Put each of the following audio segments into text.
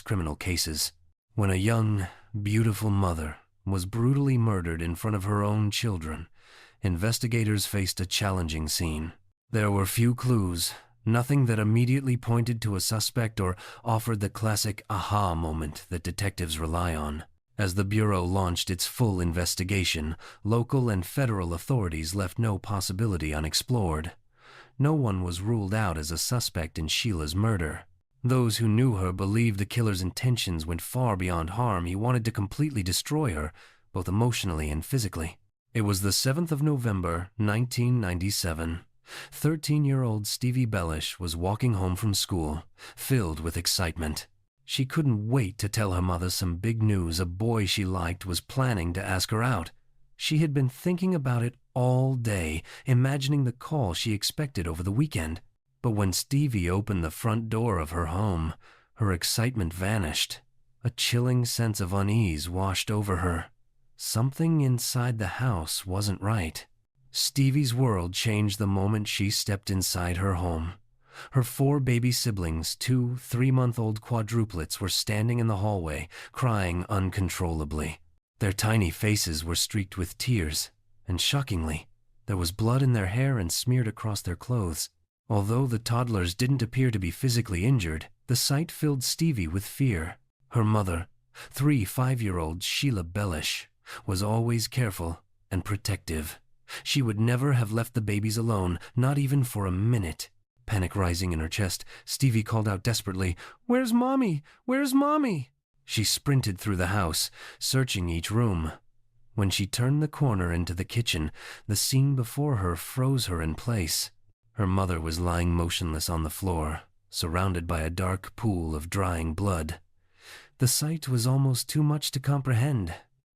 criminal cases. When a young, beautiful mother was brutally murdered in front of her own children, investigators faced a challenging scene. There were few clues, nothing that immediately pointed to a suspect or offered the classic aha moment that detectives rely on. As the Bureau launched its full investigation, local and federal authorities left no possibility unexplored. No one was ruled out as a suspect in Sheila's murder. Those who knew her believed the killer's intentions went far beyond harm. He wanted to completely destroy her, both emotionally and physically. It was the 7th of November, 1997. 13-year-old Stevie Bellish was walking home from school, filled with excitement. She couldn't wait to tell her mother some big news. A boy she liked was planning to ask her out. She had been thinking about it all day, imagining the call she expected over the weekend. But when Stevie opened the front door of her home, her excitement vanished. A chilling sense of unease washed over her. Something inside the house wasn't right. Stevie's world changed the moment she stepped inside her home. Her 4 baby siblings, 2 3-month-old quadruplets, were standing in the hallway, crying uncontrollably. Their tiny faces were streaked with tears, and shockingly, there was blood in their hair and smeared across their clothes. Although the toddlers didn't appear to be physically injured, the sight filled Stevie with fear. Her mother, 5-year-old Sheila Bellish, was always careful and protective. She would never have left the babies alone, not even for a minute. Panic rising in her chest, Stevie called out desperately, "Where's Mommy? Where's Mommy?" She sprinted through the house, searching each room. When she turned the corner into the kitchen, the scene before her froze her in place. Her mother was lying motionless on the floor, surrounded by a dark pool of drying blood. The sight was almost too much to comprehend.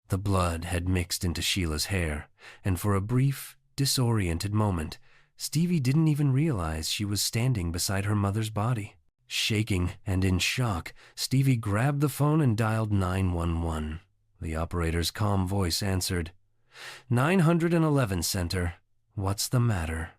The blood had mixed into Sheila's hair, and for a brief, disoriented moment, Stevie didn't even realize she was standing beside her mother's body. Shaking and in shock, Stevie grabbed the phone and dialed 911. The operator's calm voice answered, "911 Center. What's the matter?"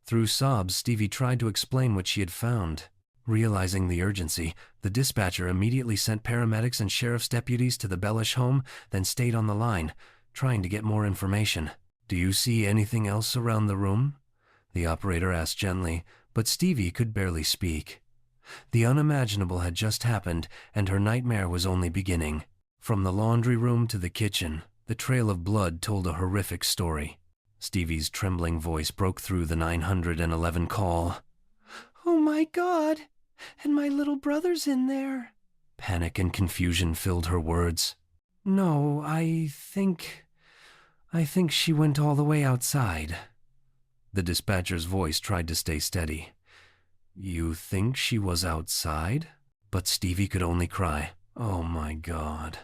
Through sobs, Stevie tried to explain what she had found. Realizing the urgency, the dispatcher immediately sent paramedics and sheriff's deputies to the Bellish home, then stayed on the line, trying to get more information. "Do you see anything else around the room?" the operator asked gently, but Stevie could barely speak. The unimaginable had just happened, and her nightmare was only beginning. From the laundry room to the kitchen, the trail of blood told a horrific story. Stevie's trembling voice broke through the 911 call. "Oh my God, and my little brother's in there." Panic and confusion filled her words. "No, I think she went all the way outside." The dispatcher's voice tried to stay steady. "You think she was outside?" But Stevie could only cry, "Oh my God,"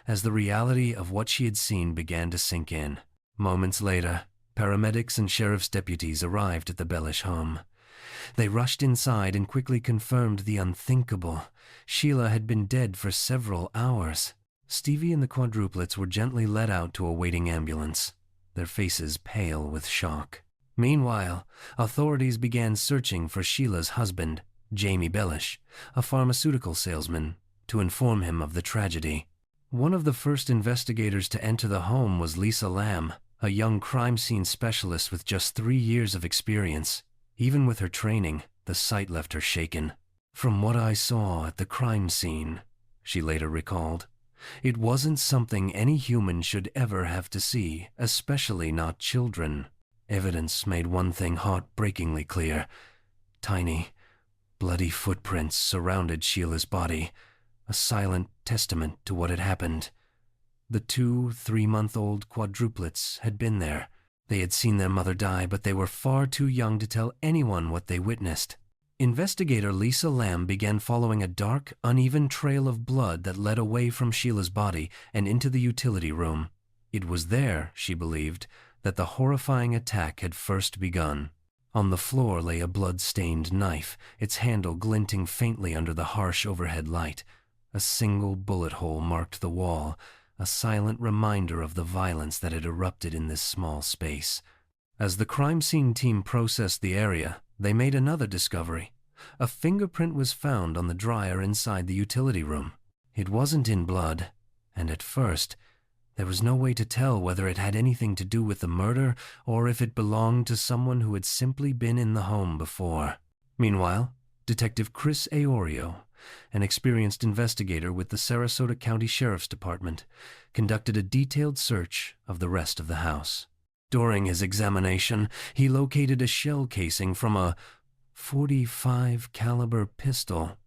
as the reality of what she had seen began to sink in. Moments later, paramedics and sheriff's deputies arrived at the Bellish home. They rushed inside and quickly confirmed the unthinkable. Sheila had been dead for several hours. Stevie and the quadruplets were gently led out to a waiting ambulance, their faces pale with shock. Meanwhile, authorities began searching for Sheila's husband, Jamie Bellish, a pharmaceutical salesman, to inform him of the tragedy. One of the first investigators to enter the home was Lisa Lamb, a young crime scene specialist with just 3 years of experience. Even with her training, the sight left her shaken. "From what I saw at the crime scene," she later recalled, "it wasn't something any human should ever have to see, especially not children." Evidence made one thing heartbreakingly clear. Tiny, bloody footprints surrounded Sheila's body, a silent testament to what had happened. The 2 3-month-old quadruplets had been there. They had seen their mother die, but they were far too young to tell anyone what they witnessed. Investigator Lisa Lamb began following a dark, uneven trail of blood that led away from Sheila's body and into the utility room. It was there, she believed, that the horrifying attack had first begun. On the floor lay a blood-stained knife, its handle glinting faintly under the harsh overhead light. A single bullet hole marked the wall, a silent reminder of the violence that had erupted in this small space. As the crime scene team processed the area, they made another discovery. A fingerprint was found on the dryer inside the utility room. It wasn't in blood, and at first, there was no way to tell whether it had anything to do with the murder or if it belonged to someone who had simply been in the home before. Meanwhile, Detective Chris Aorio, an experienced investigator with the Sarasota County Sheriff's Department, conducted a detailed search of the rest of the house. During his examination, he located a shell casing from a .45 caliber pistol.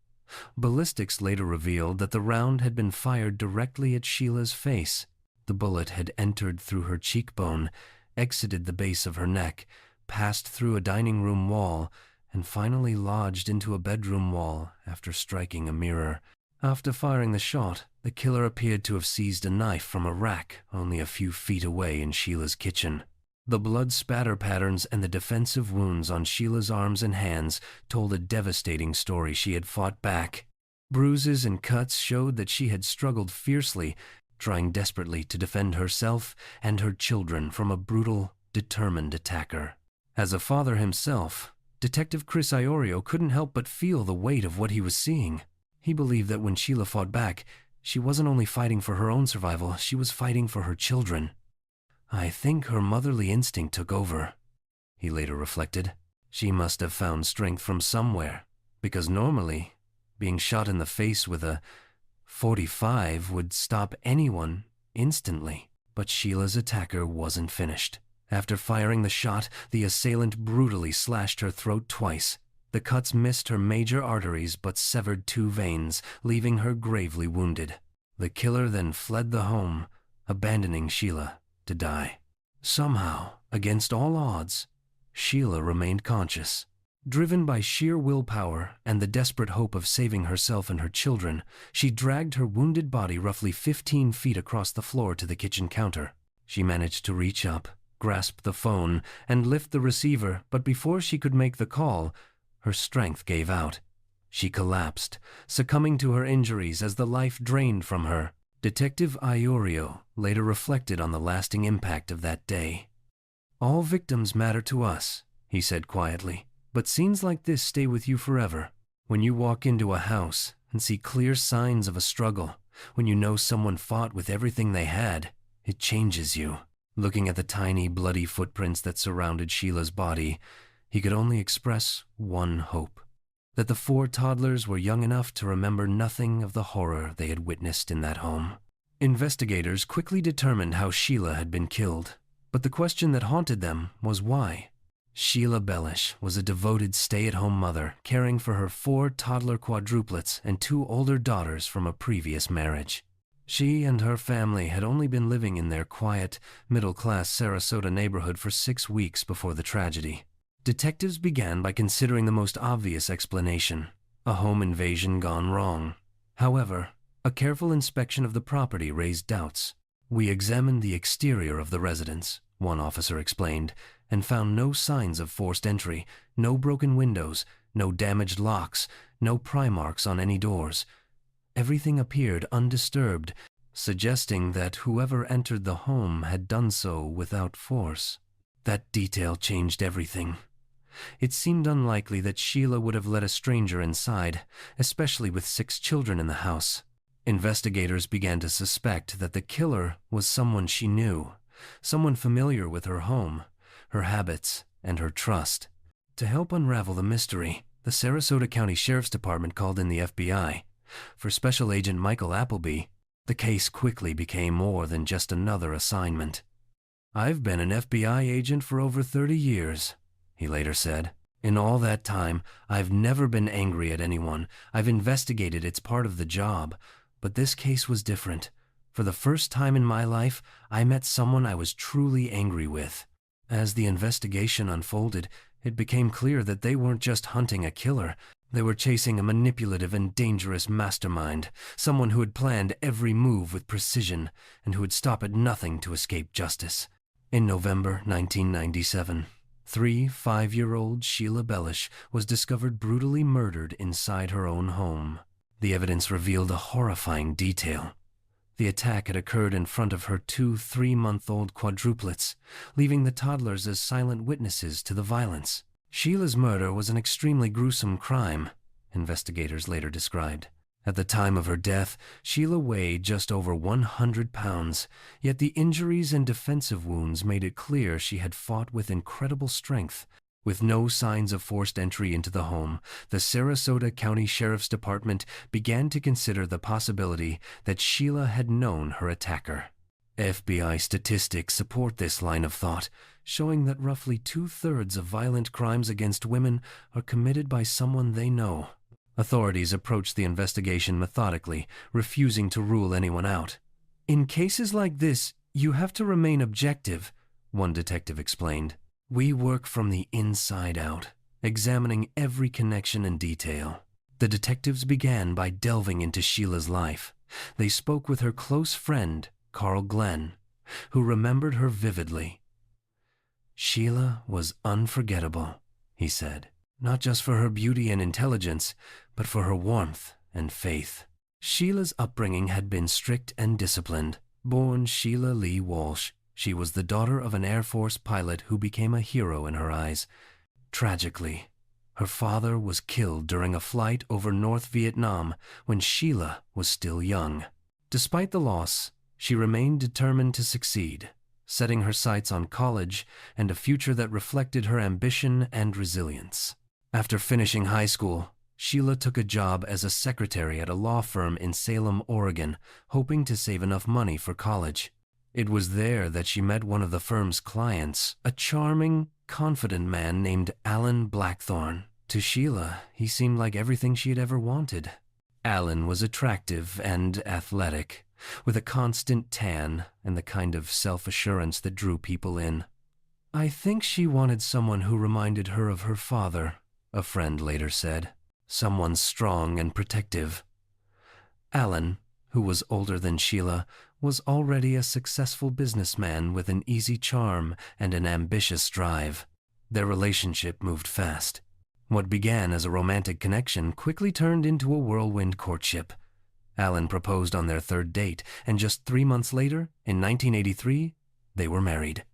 Ballistics later revealed that the round had been fired directly at Sheila's face. The bullet had entered through her cheekbone, exited the base of her neck, passed through a dining room wall, and finally lodged into a bedroom wall after striking a mirror. After firing the shot, the killer appeared to have seized a knife from a rack only a few feet away in Sheila's kitchen. The blood spatter patterns and the defensive wounds on Sheila's arms and hands told a devastating story she had fought back. Bruises and cuts showed that she had struggled fiercely, trying desperately to defend herself and her children from a brutal, determined attacker. As a father himself, Detective Chris Aorio couldn't help but feel the weight of what he was seeing. He believed that when Sheila fought back, she wasn't only fighting for her own survival, she was fighting for her children. I think her motherly instinct took over, he later reflected. She must have found strength from somewhere, because normally, being shot in the face with a .45 would stop anyone instantly. But Sheila's attacker wasn't finished. After firing the shot, the assailant brutally slashed her throat twice. The cuts missed her major arteries but severed 2 veins, leaving her gravely wounded. The killer then fled the home, abandoning Sheila to die. Somehow, against all odds, Sheila remained conscious. Driven by sheer willpower and the desperate hope of saving herself and her children, she dragged her wounded body roughly 15 feet across the floor to the kitchen counter. She managed to reach up, grasp the phone, and lift the receiver, but before she could make the call, her strength gave out. She collapsed, succumbing to her injuries as the life drained from her. Detective Aorio later reflected on the lasting impact of that day. "All victims matter to us," he said quietly, "but scenes like this stay with you forever. When you walk into a house and see clear signs of a struggle, when you know someone fought with everything they had, it changes you." Looking at the tiny, bloody footprints that surrounded Sheila's body, he could only express one hope: that the 4 toddlers were young enough to remember nothing of the horror they had witnessed in that home. Investigators quickly determined how Sheila had been killed, but the question that haunted them was why. Sheila Bellish was a devoted stay-at-home mother caring for her 4 toddler quadruplets and 2 older daughters from a previous marriage. She and her family had only been living in their quiet, middle-class Sarasota neighborhood for 6 weeks before the tragedy. Detectives began by considering the most obvious explanation: a home invasion gone wrong. However, a careful inspection of the property raised doubts. "We examined the exterior of the residence," one officer explained, "and found no signs of forced entry, no broken windows, no damaged locks, no pry marks on any doors. Everything appeared undisturbed, suggesting that whoever entered the home had done so without force." That detail changed everything. It seemed unlikely that Sheila would have let a stranger inside, especially with 6 children in the house. Investigators began to suspect that the killer was someone she knew, someone familiar with her home, her habits, and her trust. To help unravel the mystery, the Sarasota County Sheriff's Department called in the FBI. For Special Agent Michael Appleby, the case quickly became more than just another assignment. "I've been an FBI agent for over 30 years, he later said. "In all that time, I've never been angry at anyone. I've investigated, it's part of the job. But this case was different. For the first time in my life, I met someone I was truly angry with." As the investigation unfolded, it became clear that they weren't just hunting a killer. They were chasing a manipulative and dangerous mastermind, someone who had planned every move with precision and who would stop at nothing to escape justice. In November 1997, 5-year-old Sheila Bellish was discovered brutally murdered inside her own home. The evidence revealed a horrifying detail. The attack had occurred in front of her 2 3-month-old quadruplets, leaving the toddlers as silent witnesses to the violence. Sheila's murder was an extremely gruesome crime, investigators later described. At the time of her death, Sheila weighed just over 100 pounds, yet the injuries and defensive wounds made it clear she had fought with incredible strength. With no signs of forced entry into the home, the Sarasota County Sheriff's Department began to consider the possibility that Sheila had known her attacker. FBI statistics support this line of thought, showing that roughly 2/3 of violent crimes against women are committed by someone they know. Authorities approached the investigation methodically, refusing to rule anyone out. "In cases like this, you have to remain objective," one detective explained. "We work from the inside out, examining every connection and detail." The detectives began by delving into Sheila's life. They spoke with her close friend, Carl Glenn, who remembered her vividly. "Sheila was unforgettable," he said, "not just for her beauty and intelligence, but for her warmth and faith." Sheila's upbringing had been strict and disciplined. Born Sheila Lee Walsh, she was the daughter of an Air Force pilot who became a hero in her eyes. Tragically, her father was killed during a flight over North Vietnam when Sheila was still young. Despite the loss, she remained determined to succeed, setting her sights on college and a future that reflected her ambition and resilience. After finishing high school, Sheila took a job as a secretary at a law firm in Salem, Oregon, hoping to save enough money for college. It was there that she met one of the firm's clients, a charming, confident man named Alan Blackthorne. To Sheila, he seemed like everything she had ever wanted. Alan was attractive and athletic, with a constant tan and the kind of self-assurance that drew people in. "I think she wanted someone who reminded her of her father," a friend later said. "Someone strong and protective." Alan, who was older than Sheila, was already a successful businessman with an easy charm and an ambitious drive. Their relationship moved fast. What began as a romantic connection quickly turned into a whirlwind courtship. Alan proposed on their third date, and just 3 months later, in 1983, they were married.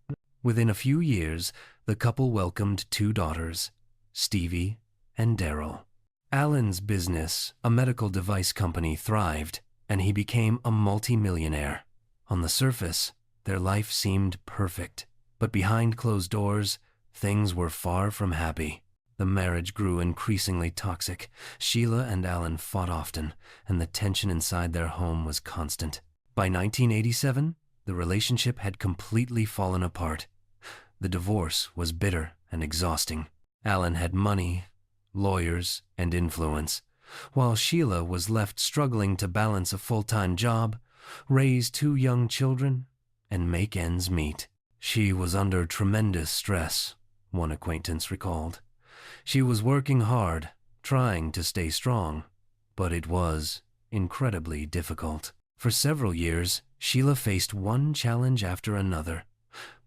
Within a few years, the couple welcomed 2 daughters, Stevie and Daryl. Alan's business, a medical device company, thrived, and he became a multimillionaire. On the surface, their life seemed perfect, but behind closed doors, things were far from happy. The marriage grew increasingly toxic. Sheila and Alan fought often, and the tension inside their home was constant. By 1987, the relationship had completely fallen apart. The divorce was bitter and exhausting. Alan had money, lawyers, and influence, while Sheila was left struggling to balance a full-time job, raise 2 young children, and make ends meet. She was under tremendous stress, one acquaintance recalled. She was working hard, trying to stay strong, but it was incredibly difficult. For several years, Sheila faced one challenge after another,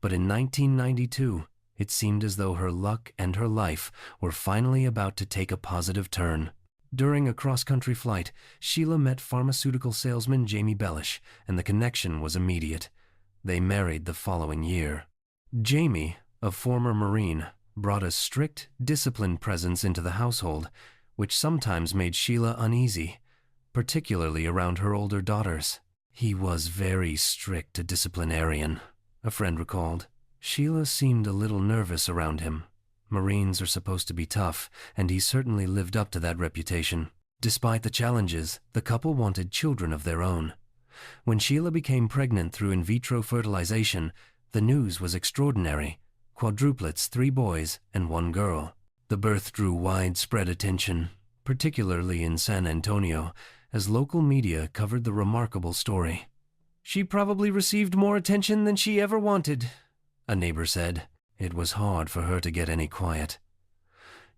but in 1992, it seemed as though her luck and her life were finally about to take a positive turn. During a cross-country flight, Sheila met pharmaceutical salesman Jamie Bellish, and the connection was immediate. They married the following year. Jamie, a former Marine, brought a strict, disciplined presence into the household, which sometimes made Sheila uneasy, particularly around her older daughters. "He was very strict, a disciplinarian," a friend recalled. "Sheila seemed a little nervous around him. Marines are supposed to be tough, and he certainly lived up to that reputation." Despite the challenges, the couple wanted children of their own. When Sheila became pregnant through in vitro fertilization, the news was extraordinary. Quadruplets, 3 boys and 1 girl. The birth drew widespread attention, particularly in San Antonio, as local media covered the remarkable story. "She probably received more attention than she ever wanted," a neighbor said. It was hard for her to get any quiet.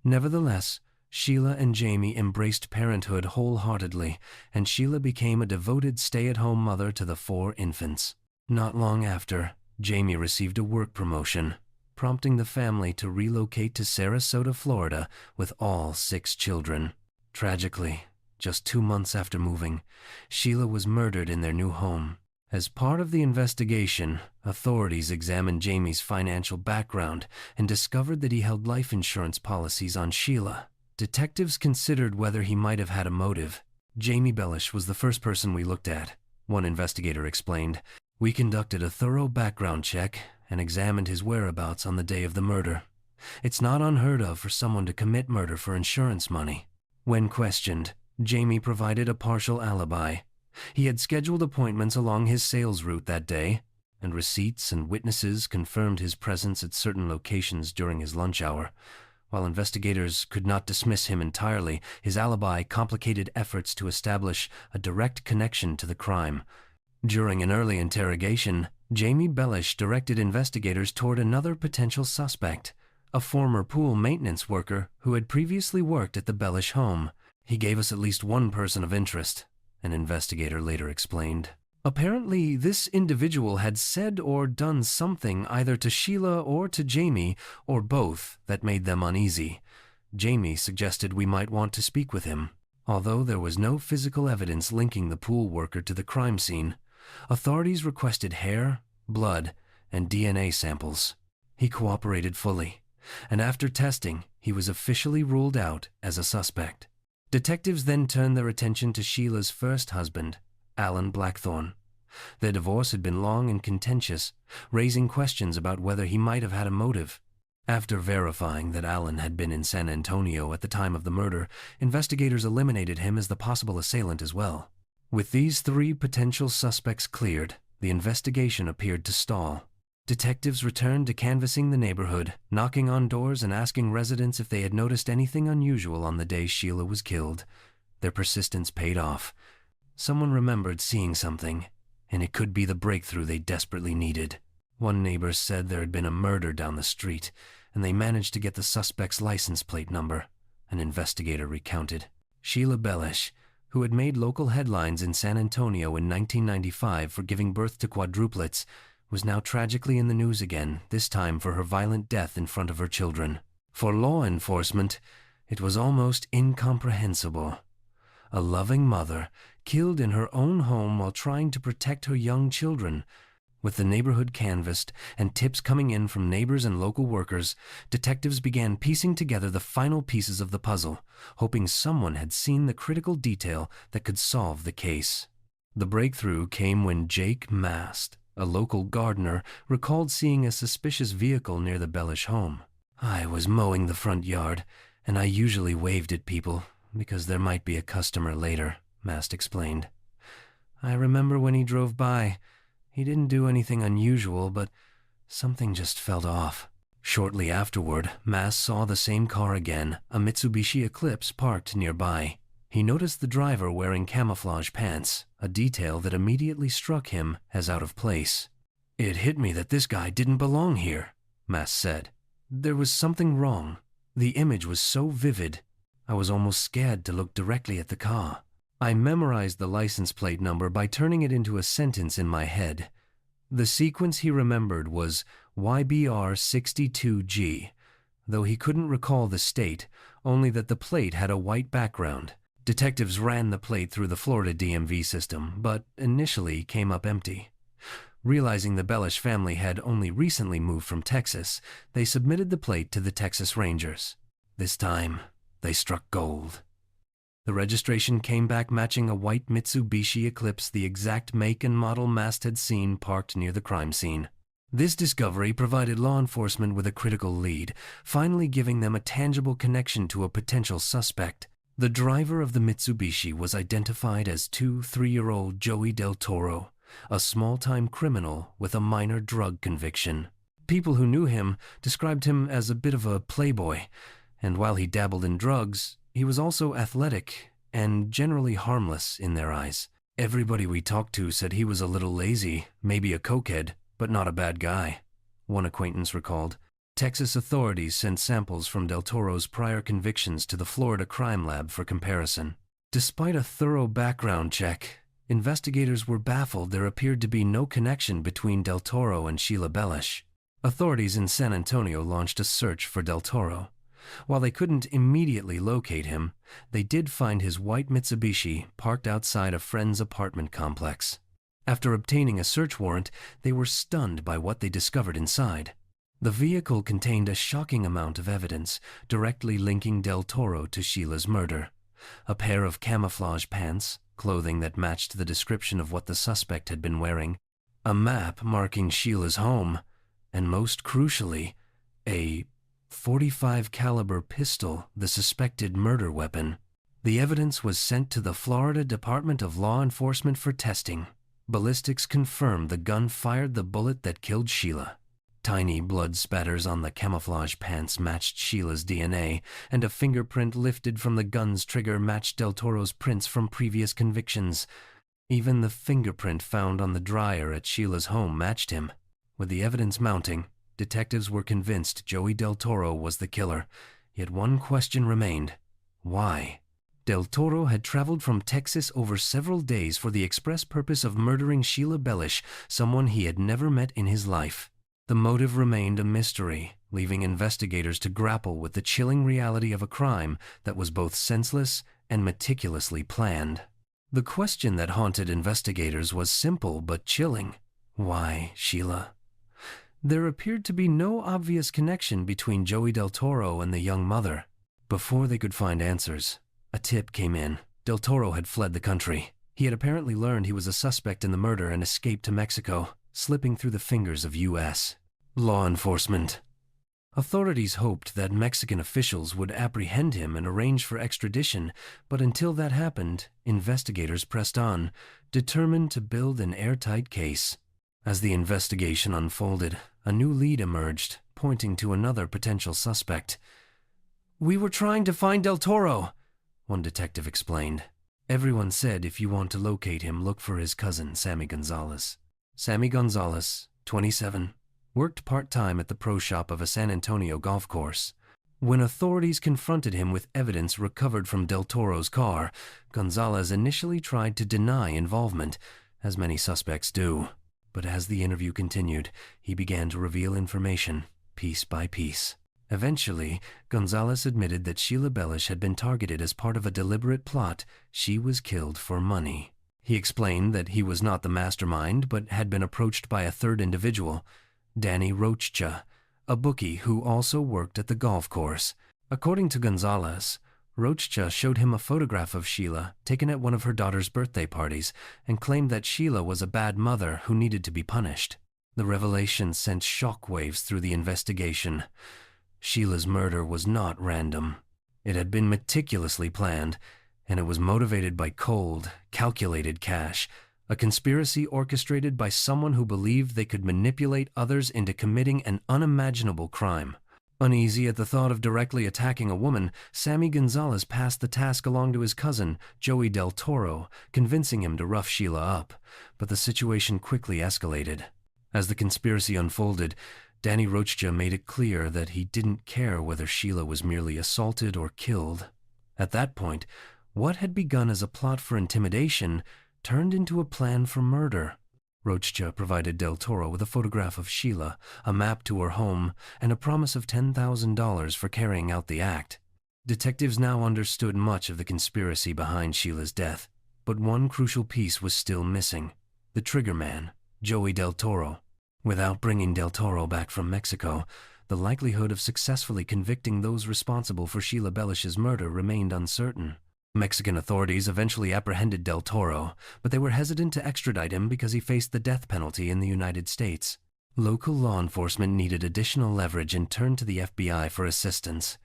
Nevertheless, Sheila and Jamie embraced parenthood wholeheartedly, and Sheila became a devoted stay-at-home mother to the 4 infants. Not long after, Jamie received a work promotion, prompting the family to relocate to Sarasota, Florida, with all 6 children. Tragically, just 2 months after moving, Sheila was murdered in their new home. As part of the investigation, authorities examined Jamie's financial background and discovered that he held life insurance policies on Sheila. Detectives considered whether he might have had a motive. Jamie Bellish was the first person we looked at, one investigator explained. We conducted a thorough background check and examined his whereabouts on the day of the murder. It's not unheard of for someone to commit murder for insurance money. When questioned, Jamie provided a partial alibi. He had scheduled appointments along his sales route that day, and receipts and witnesses confirmed his presence at certain locations during his lunch hour. While investigators could not dismiss him entirely, his alibi complicated efforts to establish a direct connection to the crime. During an early interrogation, Jamie Bellish directed investigators toward another potential suspect, a former pool maintenance worker who had previously worked at the Bellish home. He gave us at least one person of interest, an investigator later explained. Apparently, this individual had said or done something either to Sheila or to Jamie, or both, that made them uneasy. Jamie suggested we might want to speak with him. Although there was no physical evidence linking the pool worker to the crime scene, authorities requested hair, blood, and DNA samples. He cooperated fully, and after testing, he was officially ruled out as a suspect. Detectives then turned their attention to Sheila's first husband, Alan Blackthorne. Their divorce had been long and contentious, raising questions about whether he might have had a motive. After verifying that Alan had been in San Antonio at the time of the murder, investigators eliminated him as the possible assailant as well. With these three potential suspects cleared, the investigation appeared to stall. Detectives returned to canvassing the neighborhood, knocking on doors and asking residents if they had noticed anything unusual on the day Sheila was killed. Their persistence paid off. Someone remembered seeing something, and it could be the breakthrough they desperately needed. One neighbor said there had been a murder down the street, and they managed to get the suspect's license plate number, an investigator recounted. Sheila Bellish, who had made local headlines in San Antonio in 1995 for giving birth to quadruplets, was now tragically in the news again, this time for her violent death in front of her children. For law enforcement, it was almost incomprehensible. A loving mother killed in her own home while trying to protect her young children. With the neighborhood canvassed and tips coming in from neighbors and local workers, detectives began piecing together the final pieces of the puzzle, hoping someone had seen the critical detail that could solve the case. The breakthrough came when Jake Mast, a local gardener, recalled seeing a suspicious vehicle near the Bellish home. I was mowing the front yard, and I usually waved at people because there might be a customer later, Mast explained. I remember when he drove by. He didn't do anything unusual, but something just felt off. Shortly afterward, Mast saw the same car again, a Mitsubishi Eclipse parked nearby. He noticed the driver wearing camouflage pants, a detail that immediately struck him as out of place. It hit me that this guy didn't belong here, Mast said. There was something wrong. The image was so vivid. I was almost scared to look directly at the car. I memorized the license plate number by turning it into a sentence in my head. The sequence he remembered was YBR62G, though he couldn't recall the state, only that the plate had a white background. Detectives ran the plate through the Florida DMV system, but initially came up empty. Realizing the Bellish family had only recently moved from Texas, they submitted the plate to the Texas Rangers. This time, they struck gold. The registration came back matching a white Mitsubishi Eclipse, the exact make and model Mast had seen parked near the crime scene. This discovery provided law enforcement with a critical lead, finally giving them a tangible connection to a potential suspect. The driver of the Mitsubishi was identified as 3-year-old Joey Del Toro, a small-time criminal with a minor drug conviction. People who knew him described him as a bit of a playboy, and while he dabbled in drugs, he was also athletic and generally harmless in their eyes. Everybody we talked to said he was a little lazy, maybe a cokehead, but not a bad guy, one acquaintance recalled. Texas authorities sent samples from Del Toro's prior convictions to the Florida Crime Lab for comparison. Despite a thorough background check, investigators were baffled there appeared to be no connection between Del Toro and Sheila Bellish. Authorities in San Antonio launched a search for Del Toro. While they couldn't immediately locate him, they did find his white Mitsubishi parked outside a friend's apartment complex. After obtaining a search warrant, they were stunned by what they discovered inside. The vehicle contained a shocking amount of evidence directly linking Del Toro to Sheila's murder. A pair of camouflage pants, clothing that matched the description of what the suspect had been wearing, a map marking Sheila's home, and most crucially, a .45 caliber pistol, the suspected murder weapon. The evidence was sent to the Florida Department of Law Enforcement for testing. Ballistics confirmed the gun fired the bullet that killed Sheila. Tiny blood spatters on the camouflage pants matched Sheila's DNA, and a fingerprint lifted from the gun's trigger matched Del Toro's prints from previous convictions. Even the fingerprint found on the dryer at Sheila's home matched him. With the evidence mounting, detectives were convinced Joey Del Toro was the killer. Yet one question remained. Why? Del Toro had traveled from Texas over several days for the express purpose of murdering Sheila Bellish, someone he had never met in his life. The motive remained a mystery, leaving investigators to grapple with the chilling reality of a crime that was both senseless and meticulously planned. The question that haunted investigators was simple but chilling. Why Sheila? There appeared to be no obvious connection between Joey Del Toro and the young mother. Before they could find answers, a tip came in. Del Toro had fled the country. He had apparently learned he was a suspect in the murder and escaped to Mexico, slipping through the fingers of U.S. law enforcement. Authorities hoped that Mexican officials would apprehend him and arrange for extradition, but until that happened, investigators pressed on, determined to build an airtight case. As the investigation unfolded, a new lead emerged, pointing to another potential suspect. "We were trying to find Del Toro," one detective explained. "Everyone said if you want to locate him, look for his cousin, Sammy Gonzalez." Sammy Gonzalez, 27, worked part-time at the pro shop of a San Antonio golf course. When authorities confronted him with evidence recovered from Del Toro's car, Gonzalez initially tried to deny involvement, as many suspects do. But as the interview continued, he began to reveal information, piece by piece. Eventually, Gonzalez admitted that Sheila Bellish had been targeted as part of a deliberate plot. She was killed for money. He explained that he was not the mastermind, but had been approached by a third individual, Danny Roachcha, a bookie who also worked at the golf course. According to Gonzalez, Roachcha showed him a photograph of Sheila taken at one of her daughter's birthday parties and claimed that Sheila was a bad mother who needed to be punished. The revelation sent shockwaves through the investigation. Sheila's murder was not random. It had been meticulously planned, and it was motivated by cold, calculated cash, a conspiracy orchestrated by someone who believed they could manipulate others into committing an unimaginable crime. Uneasy at the thought of directly attacking a woman, Sammy Gonzalez passed the task along to his cousin, Joey Del Toro, convincing him to rough Sheila up. But the situation quickly escalated. As the conspiracy unfolded, Danny Roachcha made it clear that he didn't care whether Sheila was merely assaulted or killed. At that point, what had begun as a plot for intimidation turned into a plan for murder. Roachcha provided Del Toro with a photograph of Sheila, a map to her home, and a promise of $10,000 for carrying out the act. Detectives now understood much of the conspiracy behind Sheila's death, but one crucial piece was still missing: the triggerman, Joey Del Toro. Without bringing Del Toro back from Mexico, the likelihood of successfully convicting those responsible for Sheila Bellish's murder remained uncertain. Mexican authorities eventually apprehended Del Toro, but they were hesitant to extradite him because he faced the death penalty in the United States. Local law enforcement needed additional leverage and turned to the FBI for assistance.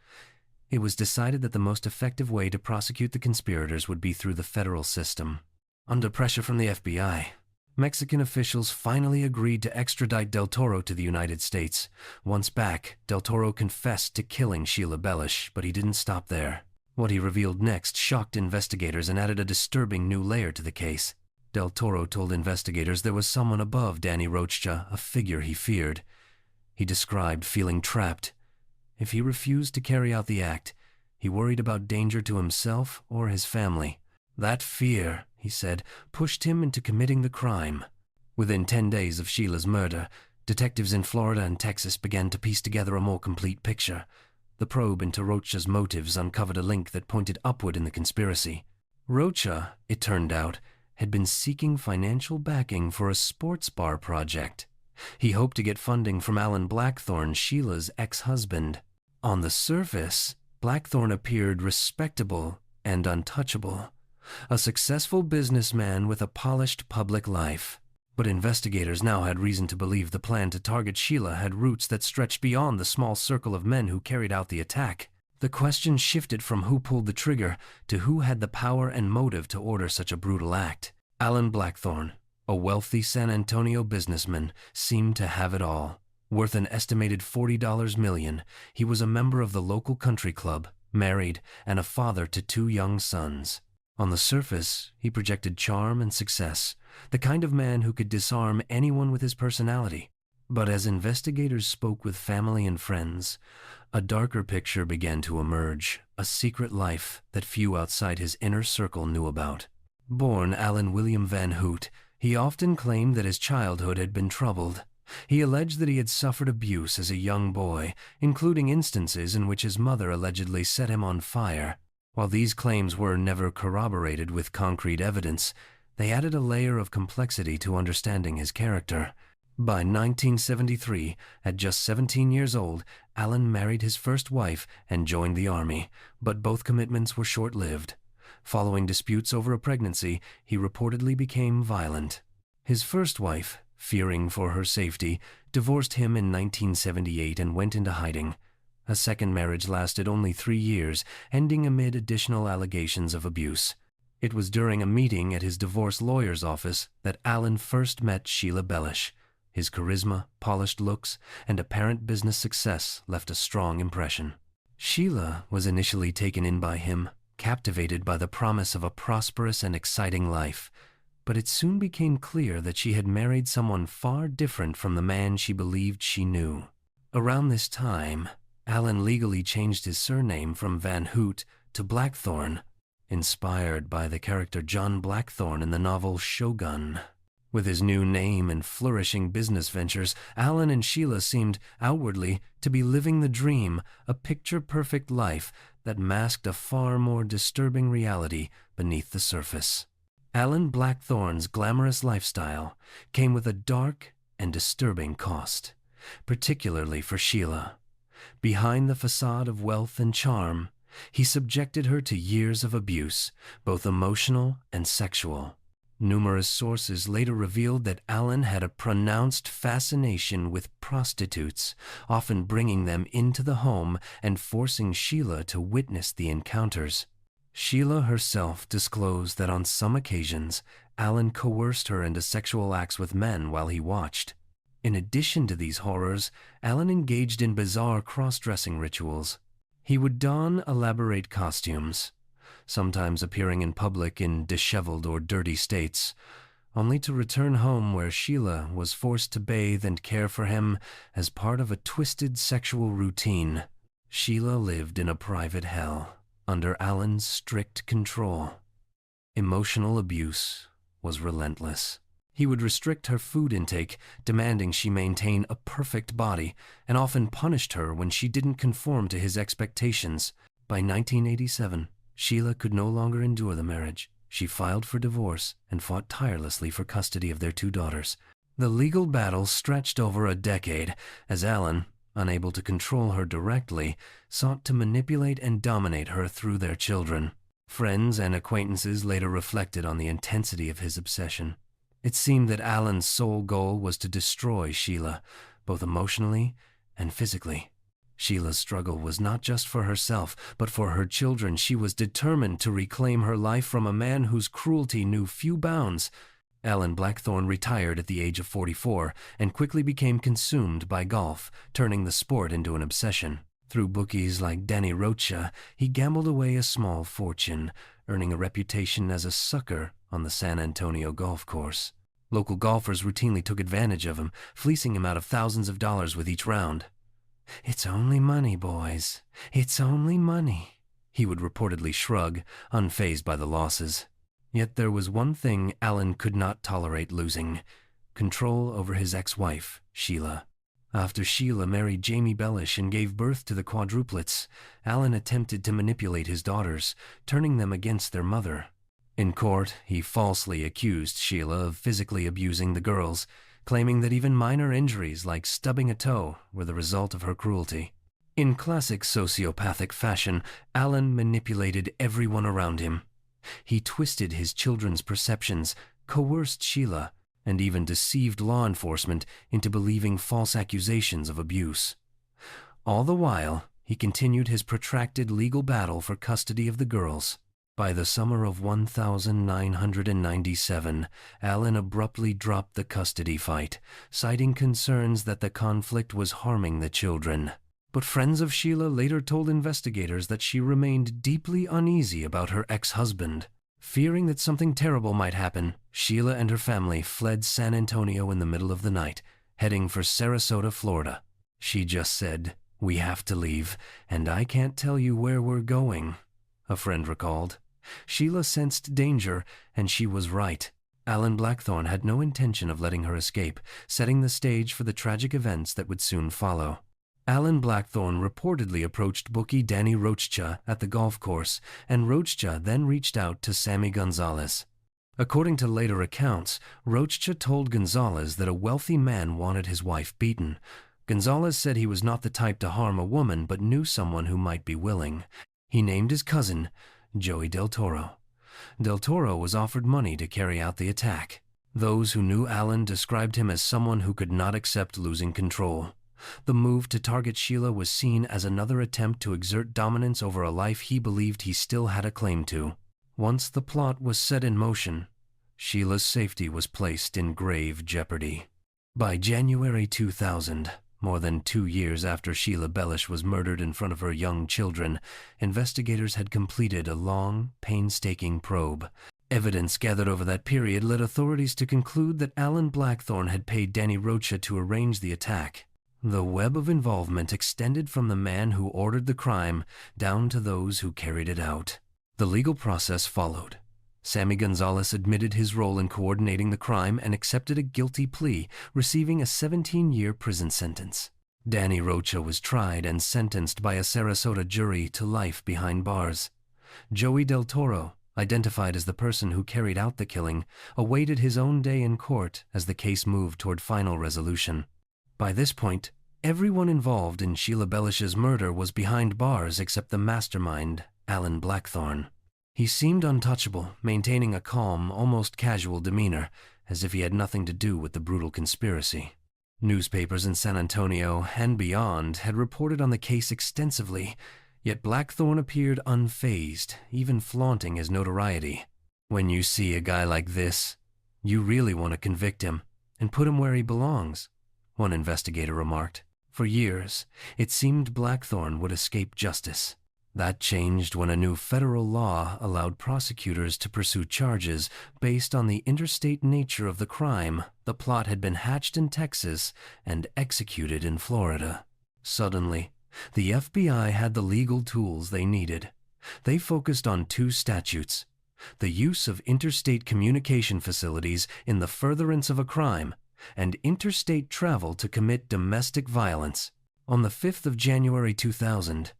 It was decided that the most effective way to prosecute the conspirators would be through the federal system. Under pressure from the FBI, Mexican officials finally agreed to extradite Del Toro to the United States. Once back, Del Toro confessed to killing Sheila Bellish, but he didn't stop there. What he revealed next shocked investigators and added a disturbing new layer to the case. Del Toro told investigators there was someone above Danny Roachcha, a figure he feared. He described feeling trapped. If he refused to carry out the act, he worried about danger to himself or his family. That fear, he said, pushed him into committing the crime. Within 10 days of Sheila's murder, detectives in Florida and Texas began to piece together a more complete picture. The probe into Roachcha's motives uncovered a link that pointed upward in the conspiracy. Roachcha, it turned out, had been seeking financial backing for a sports bar project. He hoped to get funding from Alan Blackthorne, Sheila's ex-husband. On the surface, Blackthorne appeared respectable and untouchable, a successful businessman with a polished public life. But investigators now had reason to believe the plan to target Sheila had roots that stretched beyond the small circle of men who carried out the attack. The question shifted from who pulled the trigger to who had the power and motive to order such a brutal act. Alan Blackthorne, a wealthy San Antonio businessman, seemed to have it all. Worth an estimated $40 million, he was a member of the local country club, married, and a father to 2 young sons. On the surface, he projected charm and success, the kind of man who could disarm anyone with his personality. But as investigators spoke with family and friends, a darker picture began to emerge, a secret life that few outside his inner circle knew about. Born Alan William Van Hoot, he often claimed that his childhood had been troubled. He alleged that he had suffered abuse as a young boy, including instances in which his mother allegedly set him on fire. While these claims were never corroborated with concrete evidence, they added a layer of complexity to understanding his character. By 1973, at just 17 years old, Alan married his first wife and joined the Army, but both commitments were short-lived. Following disputes over a pregnancy, he reportedly became violent. His first wife, fearing for her safety, divorced him in 1978 and went into hiding. A second marriage lasted only 3 years, ending amid additional allegations of abuse. It was during a meeting at his divorce lawyer's office that Alan first met Sheila Bellish. His charisma, polished looks, and apparent business success left a strong impression. Sheila was initially taken in by him, captivated by the promise of a prosperous and exciting life. But it soon became clear that she had married someone far different from the man she believed she knew. Around this time, Alan legally changed his surname from Van Hoot to Blackthorne, inspired by the character John Blackthorne in the novel Shogun. With his new name and flourishing business ventures, Alan and Sheila seemed, outwardly, to be living the dream, a picture-perfect life that masked a far more disturbing reality beneath the surface. Alan Blackthorne's glamorous lifestyle came with a dark and disturbing cost, particularly for Sheila. Behind the facade of wealth and charm, he subjected her to years of abuse, both emotional and sexual. Numerous sources later revealed that Alan had a pronounced fascination with prostitutes, often bringing them into the home and forcing Sheila to witness the encounters. Sheila herself disclosed that on some occasions, Alan coerced her into sexual acts with men while he watched. In addition to these horrors, Alan engaged in bizarre cross-dressing rituals. He would don elaborate costumes, sometimes appearing in public in disheveled or dirty states, only to return home where Sheila was forced to bathe and care for him as part of a twisted sexual routine. Sheila lived in a private hell, under Alan's strict control. Emotional abuse was relentless. He would restrict her food intake, demanding she maintain a perfect body, and often punished her when she didn't conform to his expectations. By 1987, Sheila could no longer endure the marriage. She filed for divorce and fought tirelessly for custody of their 2 daughters. The legal battle stretched over a decade, as Alan, unable to control her directly, sought to manipulate and dominate her through their children. Friends and acquaintances later reflected on the intensity of his obsession. It seemed that Alan's sole goal was to destroy Sheila, both emotionally and physically. Sheila's struggle was not just for herself, but for her children. She was determined to reclaim her life from a man whose cruelty knew few bounds. Alan Blackthorne retired at the age of 44 and quickly became consumed by golf, turning the sport into an obsession. Through bookies like Danny Rocha, he gambled away a small fortune, earning a reputation as a sucker on the San Antonio golf course. Local golfers routinely took advantage of him, fleecing him out of thousands of dollars with each round. "It's only money, boys. It's only money," he would reportedly shrug, unfazed by the losses. Yet there was one thing Alan could not tolerate losing: control over his ex-wife, Sheila. After Sheila married Jamie Bellish and gave birth to the quadruplets, Alan attempted to manipulate his daughters, turning them against their mother. In court, he falsely accused Sheila of physically abusing the girls, claiming that even minor injuries like stubbing a toe were the result of her cruelty. In classic sociopathic fashion, Alan manipulated everyone around him. He twisted his children's perceptions, coerced Sheila, and even deceived law enforcement into believing false accusations of abuse. All the while, he continued his protracted legal battle for custody of the girls. By the summer of 1997, Alan abruptly dropped the custody fight, citing concerns that the conflict was harming the children. But friends of Sheila later told investigators that she remained deeply uneasy about her ex-husband. Fearing that something terrible might happen, Sheila and her family fled San Antonio in the middle of the night, heading for Sarasota, Florida. She just said, "We have to leave, and I can't tell you where we're going," a friend recalled. Sheila sensed danger, and she was right. Alan Blackthorne had no intention of letting her escape, setting the stage for the tragic events that would soon follow. Alan Blackthorne reportedly approached bookie Danny Rocha at the golf course, and Rocha then reached out to Sammy Gonzalez. According to later accounts, Rocha told Gonzalez that a wealthy man wanted his wife beaten. Gonzalez said he was not the type to harm a woman, but knew someone who might be willing. He named his cousin, Joey Del Toro. Del Toro was offered money to carry out the attack. Those who knew Alan described him as someone who could not accept losing control. The move to target Sheila was seen as another attempt to exert dominance over a life he believed he still had a claim to. Once the plot was set in motion, Sheila's safety was placed in grave jeopardy. By January 2000, more than 2 years after Sheila Bellish was murdered in front of her young children, investigators had completed a long, painstaking probe. Evidence gathered over that period led authorities to conclude that Alan Blackthorne had paid Danny Rocha to arrange the attack. The web of involvement extended from the man who ordered the crime down to those who carried it out. The legal process followed. Sammy Gonzalez admitted his role in coordinating the crime and accepted a guilty plea, receiving a 17-year prison sentence. Danny Rocha was tried and sentenced by a Sarasota jury to life behind bars. Joey Del Toro, identified as the person who carried out the killing, awaited his own day in court as the case moved toward final resolution. By this point, everyone involved in Sheila Bellish's murder was behind bars except the mastermind, Alan Blackthorne. He seemed untouchable, maintaining a calm, almost casual demeanor, as if he had nothing to do with the brutal conspiracy. Newspapers in San Antonio and beyond had reported on the case extensively, yet Blackthorne appeared unfazed, even flaunting his notoriety. When you see a guy like this, you really want to convict him and put him where he belongs, one investigator remarked. For years, it seemed Blackthorne would escape justice. That changed when a new federal law allowed prosecutors to pursue charges based on the interstate nature of the crime. The plot had been hatched in Texas and executed in Florida. Suddenly, the FBI had the legal tools they needed. They focused on 2 statutes: the use of interstate communication facilities in the furtherance of a crime, and interstate travel to commit domestic violence. On the 5th of January 2000,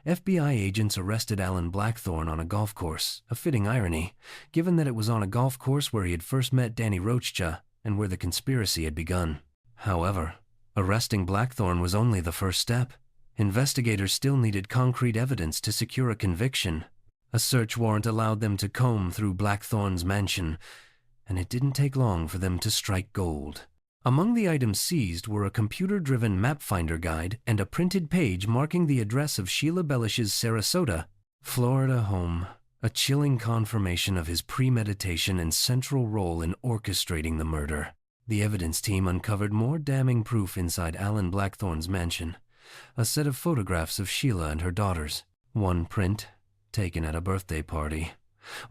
FBI agents arrested Alan Blackthorne on a golf course, a fitting irony, given that it was on a golf course where he had first met Danny Rocha and where the conspiracy had begun. However, arresting Blackthorne was only the first step. Investigators still needed concrete evidence to secure a conviction. A search warrant allowed them to comb through Blackthorne's mansion, and it didn't take long for them to strike gold. Among the items seized were a computer-driven map finder guide and a printed page marking the address of Sheila Bellish's Sarasota, Florida home, a chilling confirmation of his premeditation and central role in orchestrating the murder. The evidence team uncovered more damning proof inside Alan Blackthorne's mansion: a set of photographs of Sheila and her daughters. One print, taken at a birthday party,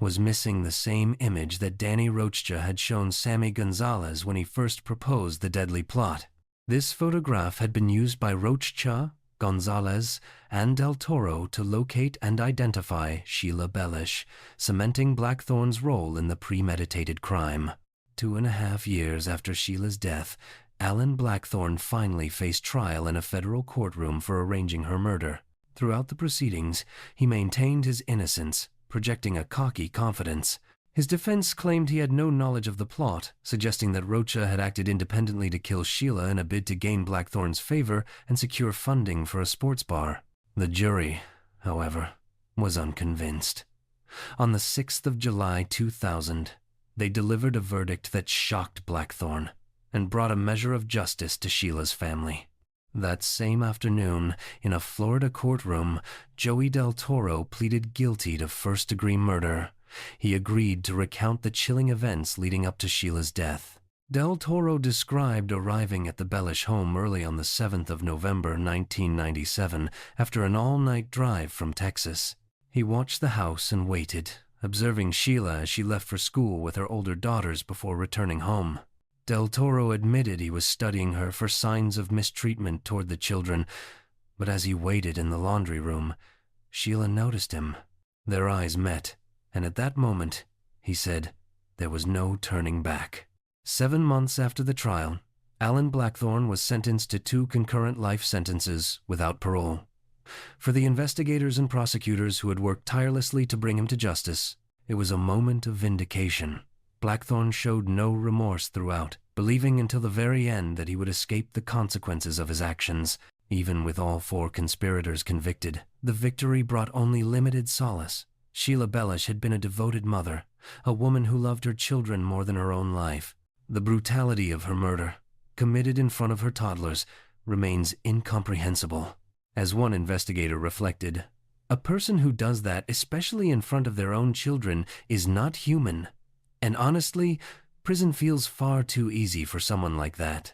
was missing the same image that Danny Rocha had shown Sammy Gonzalez when he first proposed the deadly plot. This photograph had been used by Rocha, Gonzalez, and Del Toro to locate and identify Sheila Bellish, cementing Blackthorne's role in the premeditated crime. 2.5 years after Sheila's death, Alan Blackthorne finally faced trial in a federal courtroom for arranging her murder. Throughout the proceedings, he maintained his innocence, projecting a cocky confidence. His defense claimed he had no knowledge of the plot, suggesting that Rocha had acted independently to kill Sheila in a bid to gain Blackthorn's favor and secure funding for a sports bar. The jury, however, was unconvinced. On the 6th of July 2000, they delivered a verdict that shocked Blackthorn and brought a measure of justice to Sheila's family. That same afternoon, in a Florida courtroom, Joey Del Toro pleaded guilty to first-degree murder. He agreed to recount the chilling events leading up to Sheila's death. Del Toro described arriving at the Bellish home early on the 7th of November 1997 after an all-night drive from Texas. He watched the house and waited, observing Sheila as she left for school with her older daughters before returning home. Del Toro admitted he was studying her for signs of mistreatment toward the children, but as he waited in the laundry room, Sheila noticed him. Their eyes met, and at that moment, he said, there was no turning back. 7 months after the trial, Alan Blackthorn was sentenced to 2 concurrent life sentences without parole. For the investigators and prosecutors who had worked tirelessly to bring him to justice, it was a moment of vindication. Blackthorn showed no remorse throughout, believing until the very end that he would escape the consequences of his actions. Even with all 4 conspirators convicted, the victory brought only limited solace. Sheila Bellish had been a devoted mother, a woman who loved her children more than her own life. The brutality of her murder, committed in front of her toddlers, remains incomprehensible. As one investigator reflected, a person who does that, especially in front of their own children, is not human. And honestly, prison feels far too easy for someone like that.